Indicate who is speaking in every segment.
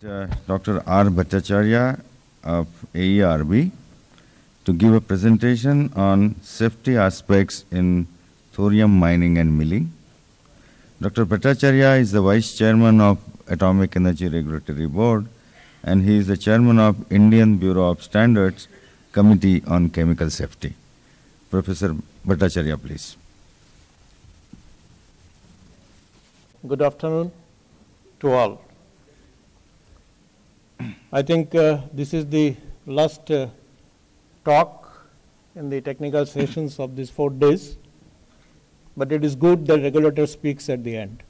Speaker 1: Dr. R. Bhattacharya of AERB to give a presentation on safety aspects in thorium mining and milling. Dr. Bhattacharya is the Vice Chairman of Atomic Energy Regulatory Board and he is the Chairman of Indian Bureau of Standards Committee on Chemical Safety. Professor Bhattacharya, please.
Speaker 2: Good afternoon to all. I think this is the last talk in the technical sessions of these 4 days, but it is good the regulator speaks at the end.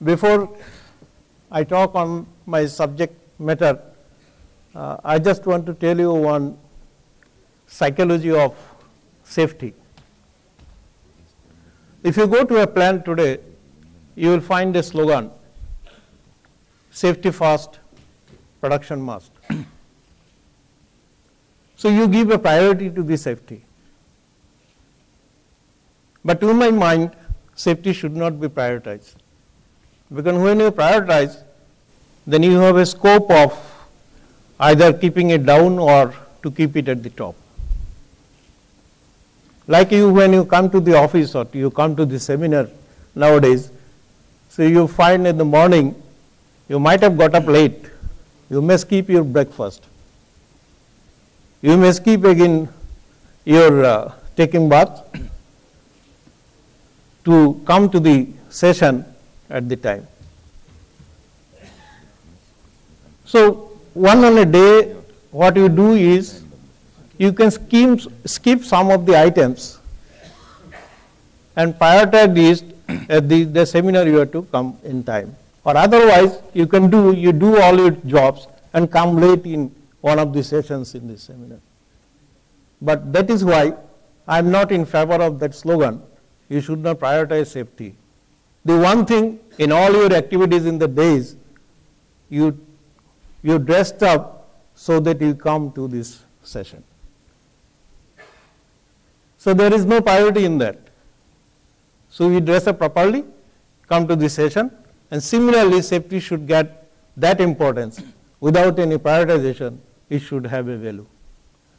Speaker 2: Before I talk on my subject matter, I just want to tell you one psychology of safety. If you go to a plant today, you will find a slogan, safety first, production must. So you give a priority to the safety. But to my mind, safety should not be prioritized. Because when you prioritize, then you have a scope of either keeping it down or to keep it at the top. Like when you come to the office or you come to the seminar nowadays, so you find in the morning, you might have got up late, you may skip your breakfast. You may skip again your taking bath to come to the session at the time. So one on a day, what you do is, you can skip some of the items and prioritize these at the seminar you have to come in time. Or otherwise, you do all your jobs and come late in one of the sessions in this seminar. But that is why I am not in favor of that slogan, you should not prioritize safety. The one thing in all your activities in the days, you dressed up so that you come to this session. So there is no priority in that. So you dress up properly, come to this session, and similarly safety should get that importance. Without any prioritization, it should have a value.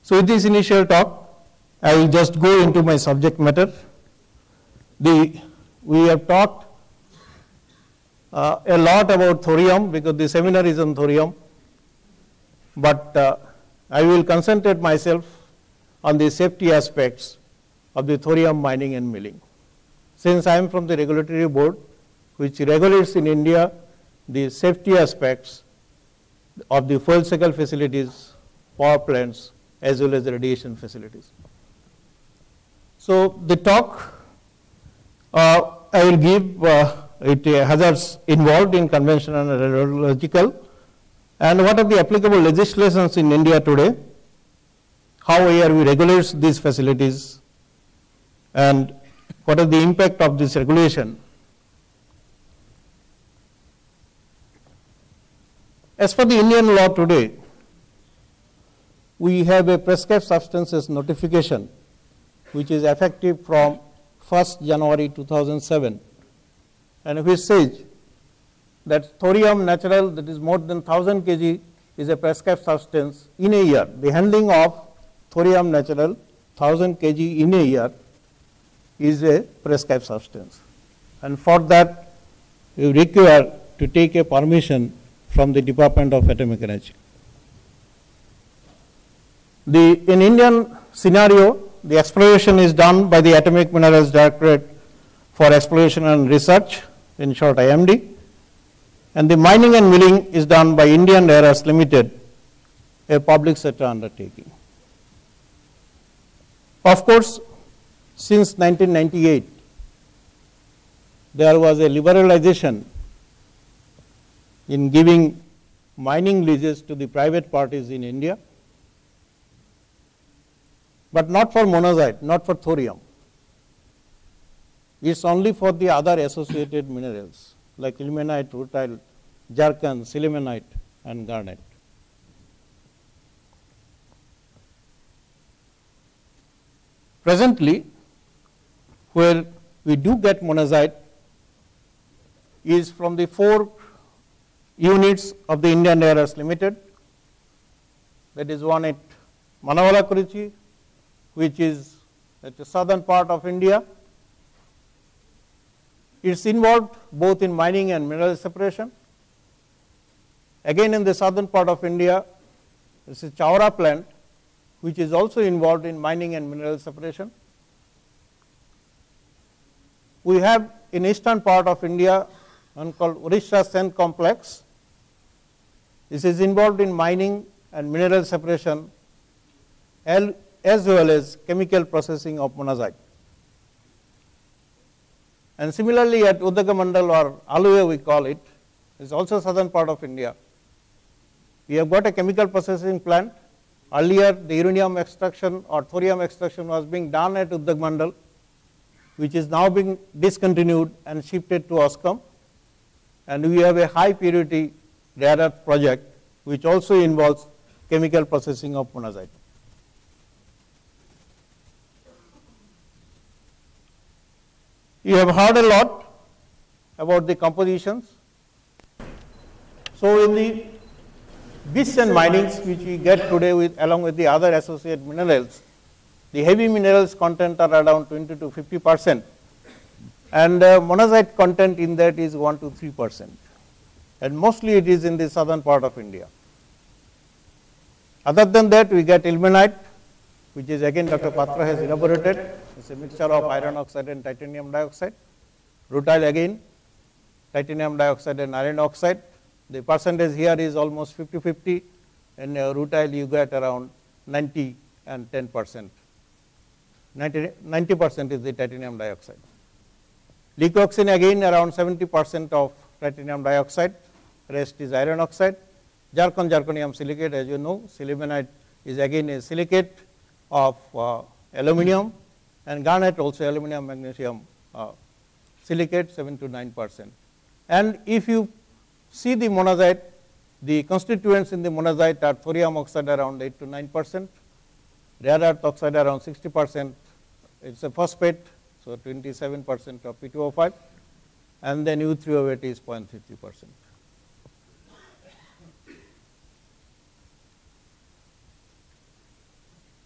Speaker 2: So with this initial talk, I will just go into my subject matter. We have talked a lot about thorium because the seminar is on thorium, but I will concentrate myself on the safety aspects of the thorium mining and milling. Since I am from the regulatory board, which regulates in India the safety aspects of the fuel cycle facilities, power plants, as well as the radiation facilities. So the talk I will give hazards involved in conventional and radiological, and what are the applicable legislations in India today, how AERB regulates these facilities, and what is the impact of this regulation. As for the Indian law today, we have a prescribed substances notification which is effective from 1st January 2007, and which says that thorium natural, that is more than 1000 kg, is a prescribed substance in a year. The handling of thorium natural 1000 kg in a year is a prescribed substance, and for that you require to take a permission from the Department of Atomic Energy. In Indian scenario, the exploration is done by the Atomic Minerals Directorate for Exploration and Research, in short IMD, and the mining and milling is done by Indian Rare Earths Limited, a public sector undertaking. Of course, since 1998, there was a liberalization in giving mining leases to the private parties in India, but not for monazite, not for thorium. It's only for the other associated minerals like ilmenite, rutile, zircon, sillimanite, and garnet. Presently, where we do get monazite is from the 4 units of the Indian Rare Earths Limited. That is one at Manawalakuruchi, which is at the southern part of India. It is involved both in mining and mineral separation. Again, in the southern part of India, this is Chaura plant, which is also involved in mining and mineral separation. We have in eastern part of India one called Orissa Sen complex. This is involved in mining and mineral separation as well as chemical processing of monazite. And similarly at Udagamandal or Alue we call it, is also southern part of India. We have got a chemical processing plant. Earlier the uranium extraction or thorium extraction was being done at Udagamandal, which is now being discontinued and shifted to OSCOM. And we have a high purity rare earth project which also involves chemical processing of monazite. You have heard a lot about the compositions. So in the bits and minings which we get today with along with the other associated minerals, the heavy minerals content are around 20 to 50%, and monazite content in that is 1 to 3%, and mostly it is in the southern part of India. Other than that, we get ilmenite, which is again Dr. Patra has elaborated. It's a mixture of iron oxide and titanium dioxide. Rutile again, titanium dioxide and iron oxide. The percentage here is almost 50-50, and rutile you get around 90 and 10%. 90% is the titanium dioxide. Leucoxene again around 70% of titanium dioxide, rest is iron oxide. Zircon, zirconium silicate, as you know, sillimanite is again a silicate of aluminum, and garnet also aluminum magnesium silicate 7 to 9%. And if you see the monazite, the constituents in the monazite are thorium oxide around 8 to 9%, rare earth oxide around 60%, it is a phosphate, so 27% of P2O5, and then U3O8 is 0.33%.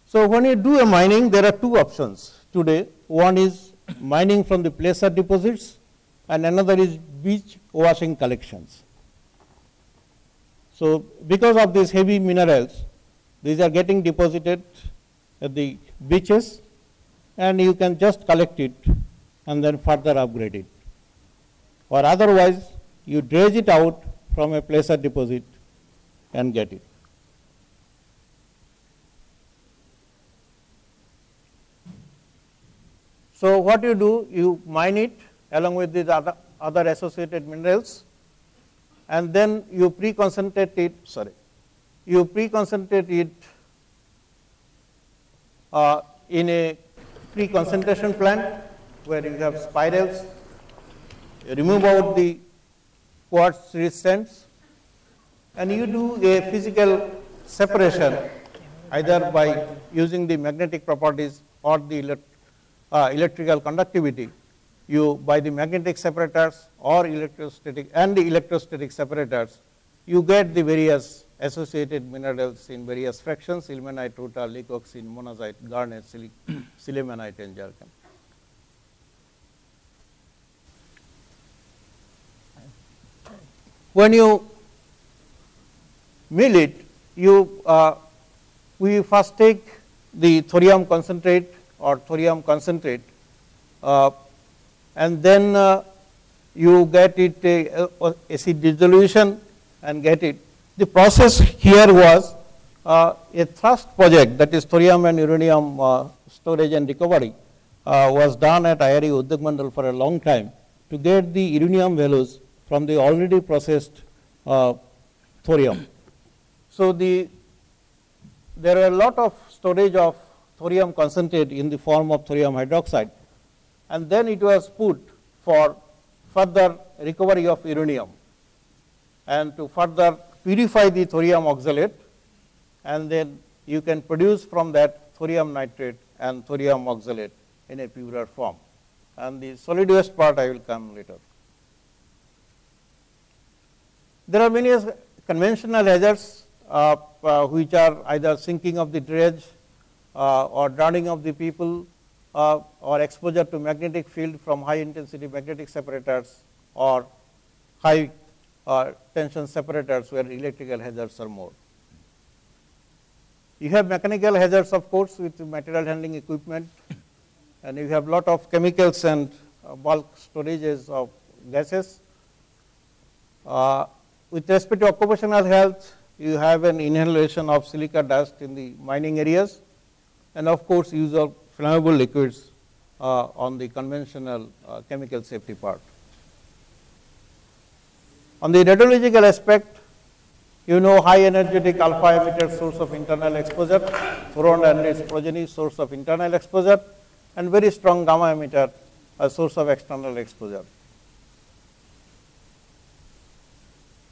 Speaker 2: So when you do a mining, there are two options today. One is mining from the placer deposits, and another is beach washing collections. So because of these heavy minerals, these are getting deposited at the beaches, and you can just collect it and then further upgrade it. Or otherwise, you dredge it out from a placer deposit and get it. So what you do, you mine it along with these other associated minerals, and then you pre-concentrate it, in a pre-concentration plant where you have spirals, you remove out the quartz rich sands, and you do a physical separation either by using the magnetic properties or the electrical conductivity. You by the magnetic separators or electrostatic separators, you get the various associated minerals in various fractions: ilmenite, rutile, leucoxene, monazite, garnet, sillimanite, and zircon. When you mill it, we first take the thorium concentrate or thorium concentrate, and then you get it acid dissolution and get it. The process here was a thrust project, that is thorium and uranium storage and recovery, was done at IRE Udagamandal for a long time to get the uranium values from the already processed thorium. So there are a lot of storage of thorium concentrate in the form of thorium hydroxide, and then it was put for further recovery of uranium and to further purify the thorium oxalate, and then you can produce from that thorium nitrate and thorium oxalate in a purer form. And the solid waste part I will come later. There are many conventional hazards which are either sinking of the dredge or drowning of the people or exposure to magnetic field from high intensity magnetic separators or high tension separators where electrical hazards are more. You have mechanical hazards, of course, with material handling equipment, and you have lot of chemicals and bulk storages of gases. With respect to occupational health, you have an inhalation of silica dust in the mining areas, and of course, use of flammable liquids on the conventional chemical safety part. On the radiological aspect, you know high energetic alpha emitter source of internal exposure, furon and its progeny source of internal exposure, and very strong gamma emitter a source of external exposure.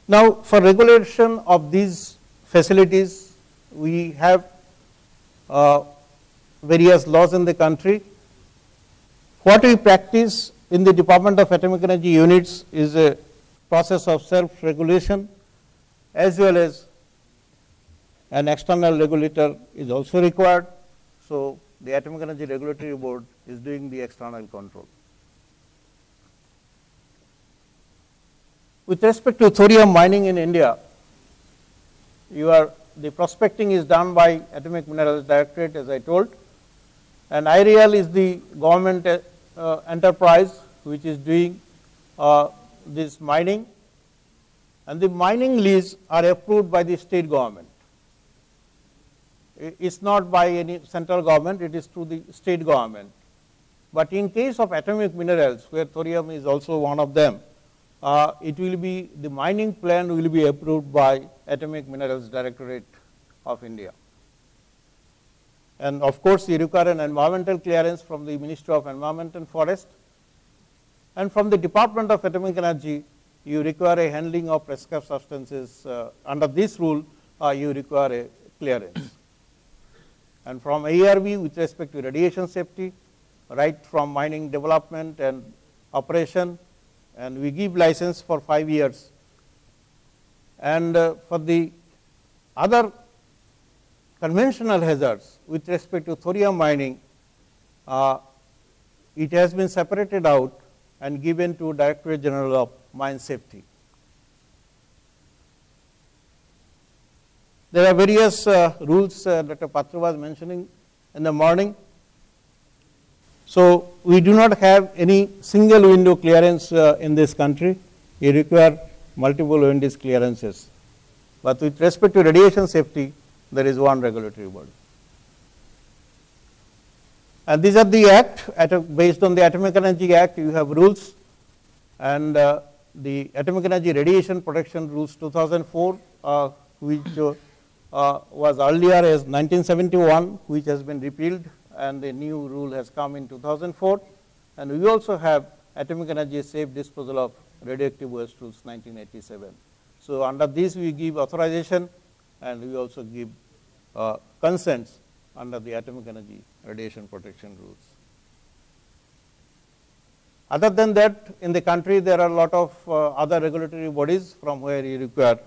Speaker 2: Now, for regulation of these facilities, we have various laws in the country. What we practice in the Department of Atomic Energy units is a process of self-regulation, as well as an external regulator is also required. So, the Atomic Energy Regulatory Board is doing the external control. With respect to thorium mining in India, the prospecting is done by Atomic Minerals Directorate, as I told, and IREL is the government enterprise which is doing this mining, and the mining lease are approved by the state government. It is not by any central government, it is through the state government. But in case of atomic minerals, where thorium is also one of them, it will be, the mining plan will be approved by Atomic Minerals Directorate of India. And of course, you require an environmental clearance from the Ministry of Environment and Forest, and from the Department of Atomic Energy, you require a handling of prescribed substances. Under this rule, you require a clearance. And from ARB, with respect to radiation safety, right from mining development and operation, and we give license for 5 years. And for the other conventional hazards with respect to thorium mining, it has been separated out and given to Directorate General of Mine Safety. There are various rules Dr. Patra was mentioning in the morning. So, we do not have any single window clearance in this country. We require multiple windows clearances. But with respect to radiation safety, there is one regulatory body. And these are the act, based on the Atomic Energy Act, you have rules, and the Atomic Energy Radiation Protection Rules 2004, which was earlier as 1971, which has been repealed, and the new rule has come in 2004. And we also have Atomic Energy Safe Disposal of Radioactive Waste Rules 1987. So, under this we give authorization, and we also give consents under the Atomic Energy Radiation Protection Rules. Other than that, in the country there are a lot of other regulatory bodies from where you require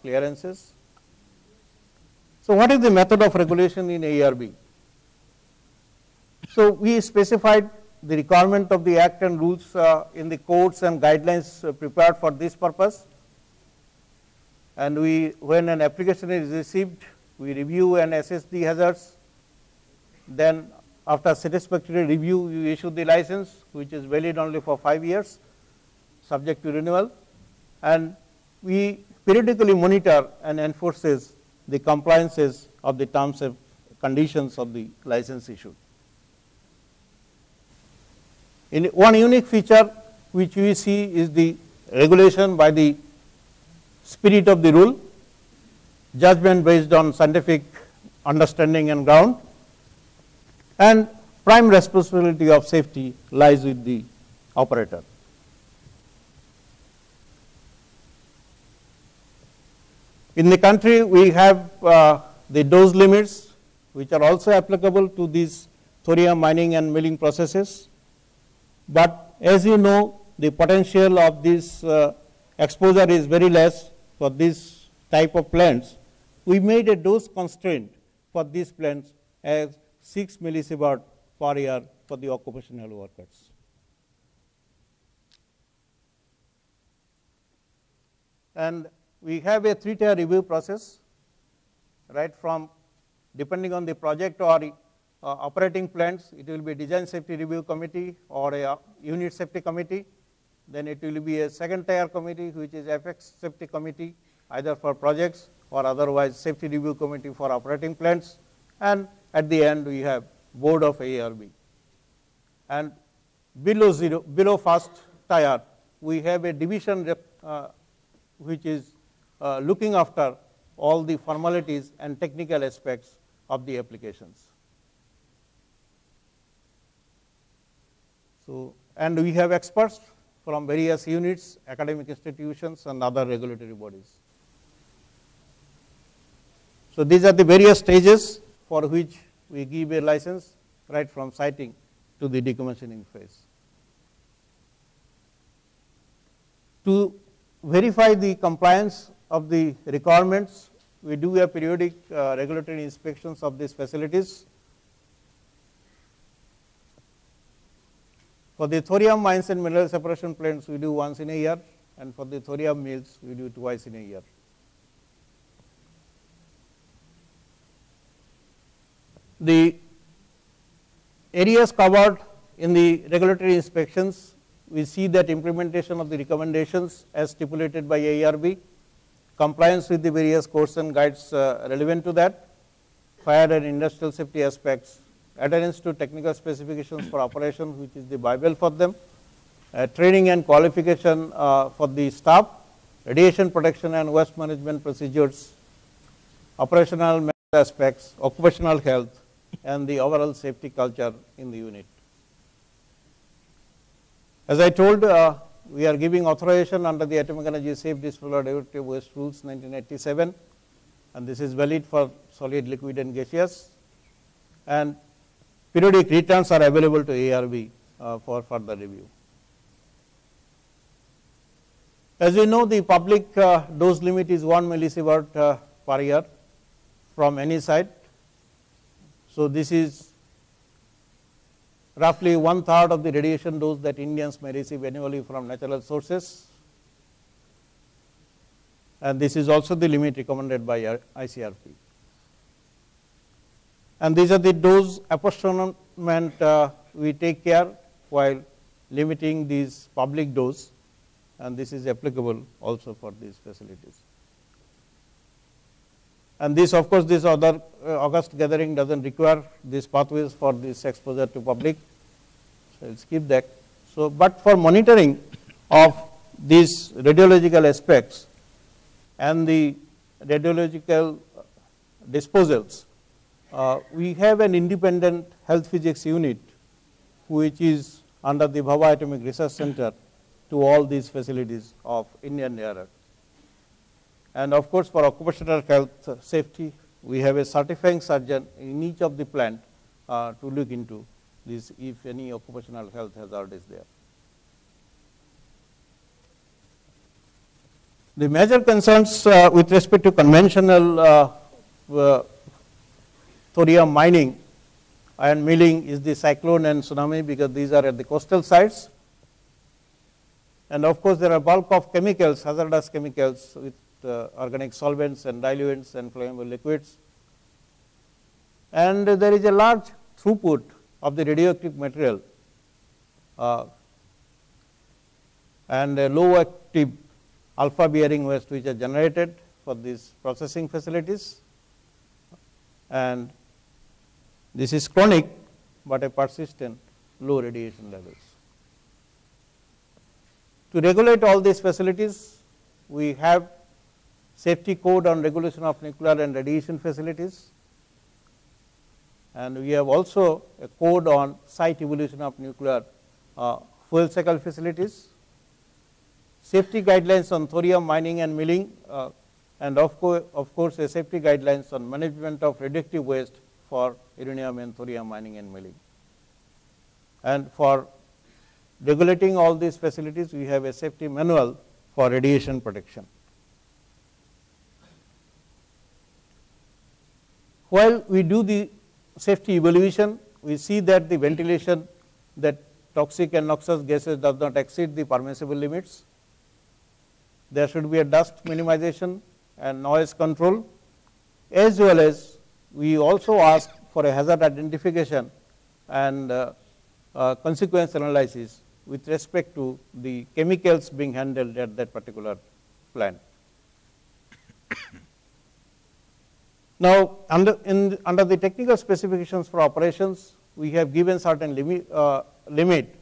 Speaker 2: clearances. So, what is the method of regulation in ARB? So, we specified the requirement of the act and rules in the codes and guidelines prepared for this purpose, and when an application is received, we review and assess the hazards. Then after satisfactory review, we issue the license, which is valid only for 5 years, subject to renewal, and we periodically monitor and enforces the compliances of the terms and conditions of the license issued. In one unique feature which we see is the regulation by the spirit of the rule, judgment based on scientific understanding and ground, and prime responsibility of safety lies with the operator. In the country, we have the dose limits, which are also applicable to these thorium mining and milling processes. But as you know, the potential of these exposure is very less for this type of plants, we made a dose constraint for these plants as 6 millisievert per year for the occupational workers. And we have a 3-tier review process, right from depending on the project or operating plants, it will be design safety review committee or a unit safety committee. Then it will be a 2nd-tier committee, which is FX safety committee, either for projects or otherwise safety review committee for operating plants. And at the end, we have board of ARB. And below 1st tier, we have a division which is looking after all the formalities and technical aspects of the applications. So, and we have experts from various units, academic institutions, and other regulatory bodies. So, these are the various stages for which we give a license, right from siting to the decommissioning phase. To verify the compliance of the requirements, we do a periodic regulatory inspections of these facilities. For the thorium mines and mineral separation plants, we do once in a year, and for the thorium mills, we do twice in a year. The areas covered in the regulatory inspections, we see that implementation of the recommendations as stipulated by ARB, compliance with the various codes and guides relevant to that, fire and industrial safety aspects, adherence to technical specifications for operation, which is the Bible for them, training and qualification for the staff, radiation protection and waste management procedures, operational aspects, occupational health, and the overall safety culture in the unit. As I told, we are giving authorization under the Atomic Energy Safe Disposal Derivative Waste Rules 1987, and this is valid for solid, liquid, and gaseous. And periodic returns are available to ARB for further review. As we know, the public dose limit is 1 millisievert per year from any site. So, this is roughly 1/3 of the radiation dose that Indians may receive annually from natural sources, and this is also the limit recommended by ICRP. And these are the dose apportionment we take care while limiting these public dose, and this is applicable also for these facilities. And this, of course, this other August gathering does not require these pathways for this exposure to public, so I will skip that. So, but for monitoring of these radiological aspects and the radiological disposals, we have an independent health physics unit which is under the Bhabha Atomic Research Center to all these facilities of Indian Rare Earth. And of course, for occupational health safety, we have a certifying surgeon in each of the plant to look into this if any occupational health hazard is there. The major concerns with respect to conventional thorium mining and milling is the cyclone and tsunami, because these are at the coastal sites. And of course, there are bulk of chemicals, hazardous chemicals with organic solvents and diluents and flammable liquids. And there is a large throughput of the radioactive material and low active alpha bearing waste which are generated for these processing facilities, and this is chronic but a persistent low radiation levels. To regulate all these facilities, we have safety code on regulation of nuclear and radiation facilities, and we have also a code on site evolution of nuclear fuel cycle facilities, safety guidelines on thorium mining and milling, and of course, a safety guidelines on management of radioactive waste for uranium and thorium mining and milling. And for regulating all these facilities, we have a safety manual for radiation protection. While we do the safety evaluation, we see that the ventilation, that toxic and noxious gases does not exceed the permissible limits. There should be a dust minimization and noise control, as well as we also ask for a hazard identification and consequence analysis with respect to the chemicals being handled at that particular plant. Now, under the technical specifications for operations, we have given certain limit,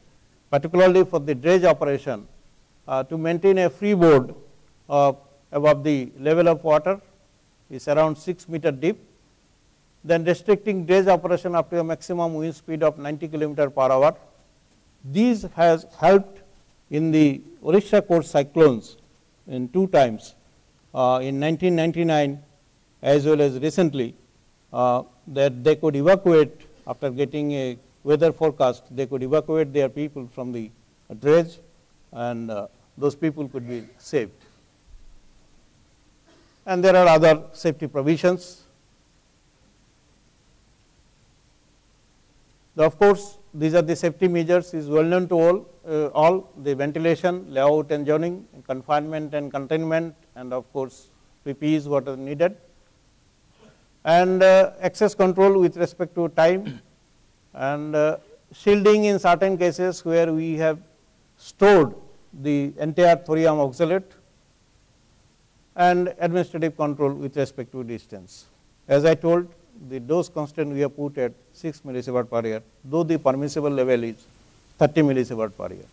Speaker 2: particularly for the dredge operation, to maintain a freeboard above the level of water is around 6 meter deep, then restricting dredge operation up to a maximum wind speed of 90 km per hour. These has helped in the Orissa coast cyclones in 2 times, in 1999 as well as recently, that they could evacuate after getting a weather forecast, they could evacuate their people from the dredge, and those people could be saved. And there are other safety provisions. Of course, these are the safety measures is well known to all the ventilation, layout and zoning, confinement and containment, and of course, PPEs what are needed, and access control with respect to time, and shielding in certain cases where we have stored the entire thorium oxalate, and administrative control with respect to distance. As I told, the dose constant we have put at 6 millisievert per year, though the permissible level is 30 millisievert per year.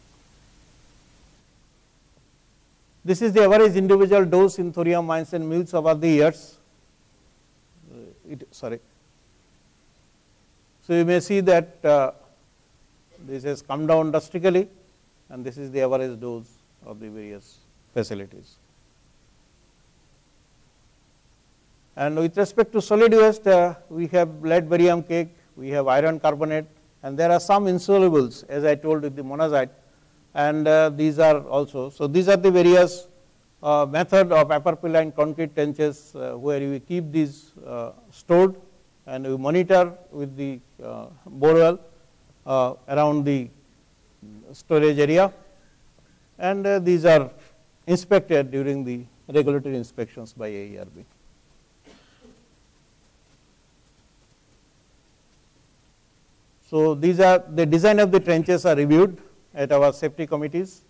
Speaker 2: This is the average individual dose in thorium mines and mills over the years. So you may see that this has come down drastically, and this is the average dose of the various facilities. And with respect to solid waste, we have lead barium cake, we have iron carbonate, and there are some insolubles, as I told, with the monazite, and these are also. So these are the various method of apophyline concrete trenches where we keep these stored, and we monitor with the borewell around the storage area, and these are inspected during the regulatory inspections by AERB. So these are the design of the trenches are reviewed at our safety committees,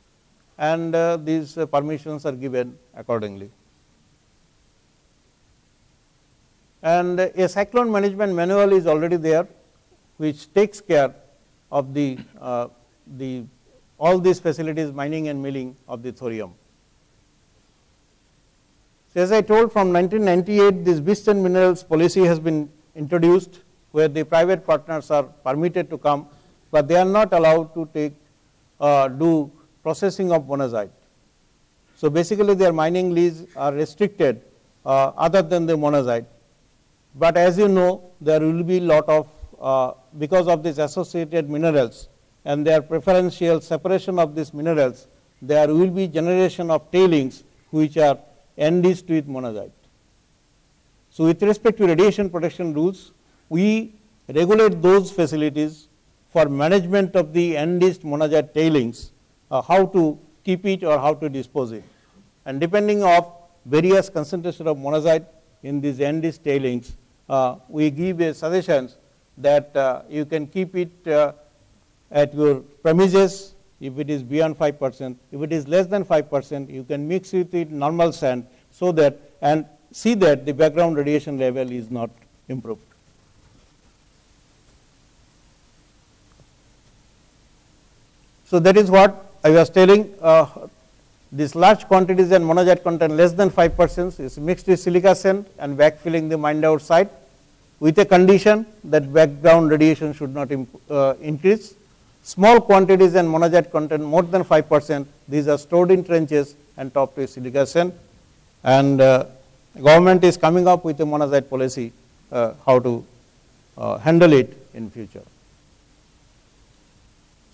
Speaker 2: and these permissions are given accordingly. And a cyclone management manual is already there, which takes care of the all these facilities, mining and milling of the thorium. So as I told, from 1998, this beasts and minerals policy has been introduced, where the private partners are permitted to come, but they are not allowed to take do processing of monazite. So basically, their mining lease are restricted other than the monazite. But as you know, there will be lot of because of these associated minerals and their preferential separation of these minerals, there will be generation of tailings which are enriched with monazite. So with respect to radiation protection rules, we regulate those facilities for management of the enriched monazite tailings, how to keep it or how to dispose it. And depending on various concentration of monazite in these enriched tailings, we give a suggestions that you can keep it at your premises if it is beyond 5%. If it is less than 5%, you can mix it with normal sand, so that and see that the background radiation level is not improved. So that is what I was telling. These large quantities and monazite content less than 5% is mixed with silica sand and backfilling the mined out site, with a condition that background radiation should not increase. Small quantities and monazite content more than 5%, these are stored in trenches and topped with silica sand. And government is coming up with a monazite policy how to handle it in future.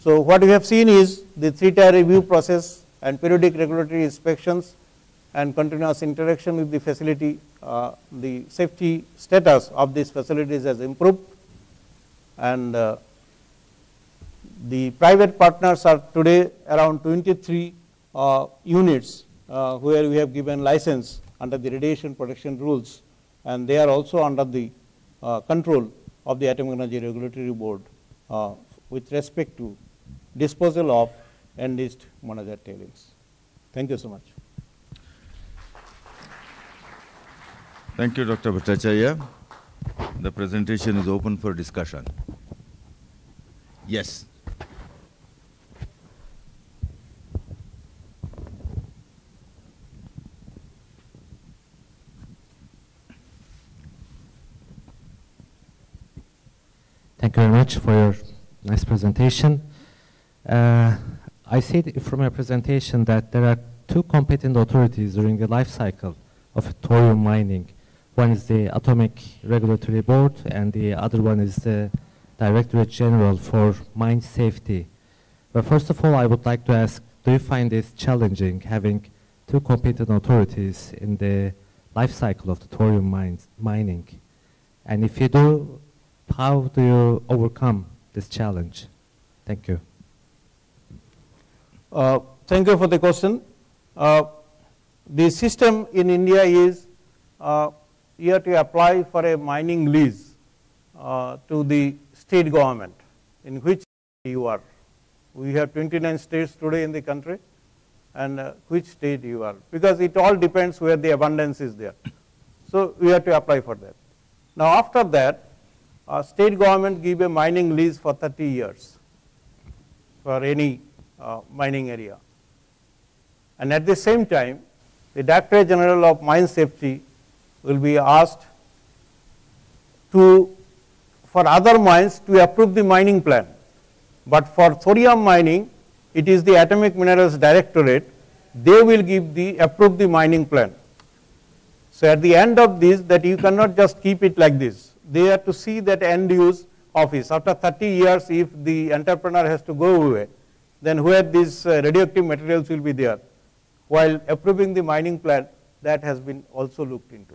Speaker 2: So what we have seen is the 3-tier review process and periodic regulatory inspections and continuous interaction with the facility, the safety status of these facilities has improved, and the private partners are today around 23 units where we have given license under the radiation protection rules, and they are also under the control of the Atomic Energy Regulatory Board with respect to disposal of enriched monazite tailings. Thank you so much.
Speaker 1: Thank you, Dr. Bhattacharya. The presentation is open for discussion. Yes.
Speaker 3: Thank you very much for your nice presentation. I see from your presentation that there are two competent authorities during the life cycle of thorium mining. One is the Atomic Regulatory Board, and the other one is the Directorate General for Mine Safety. But first of all, I would like to ask, do you find this challenging, having two competent authorities in the life cycle of the thorium mining? And if you do, how do you overcome this challenge? Thank you.
Speaker 2: Thank you for the question. The system in India is you have to apply for a mining lease to the state government in which you are. We have 29 states today in the country, and which state you are, because it all depends where the abundance is there. So we have to apply for that. Now after that, state government give a mining lease for 30 years for any mining area. And at the same time, the Director General of Mine Safety will be asked to, for other mines, to approve the mining plan. But for thorium mining, it is the Atomic Minerals Directorate, they will approve the mining plan. So at the end of this, that you cannot just keep it like this. They have to see that end use office. After 30 years, if the entrepreneur has to go away, then where these radioactive materials will be there. While approving the mining plan, that has been also looked into.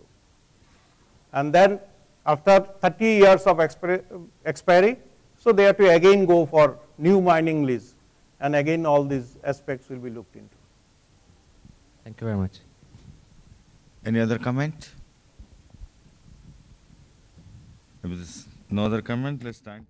Speaker 2: And then after 30 years of expiry, so they have to again go for new mining lease, and again all these aspects will be looked into.
Speaker 3: Thank you very much.
Speaker 1: Any other comment? If there's no other comment, let's thank.